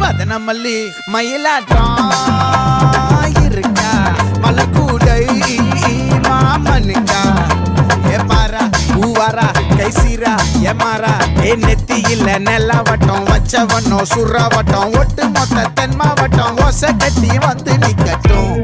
மதன மல்லி மயிலாட்டம் இருக்கா மலக்கூடை மாமனுக்கா ஏ பாரா பூவாரா கைசீரா ஏ மாறா ஏ நெத்தி இல்ல நெல்லவட்டம் வச்சவண்ணம் சுறவட்டம் ஒட்டு மொத்த தென் மாவட்டம் ஓசை கட்டி வந்து நிக்கட்டும்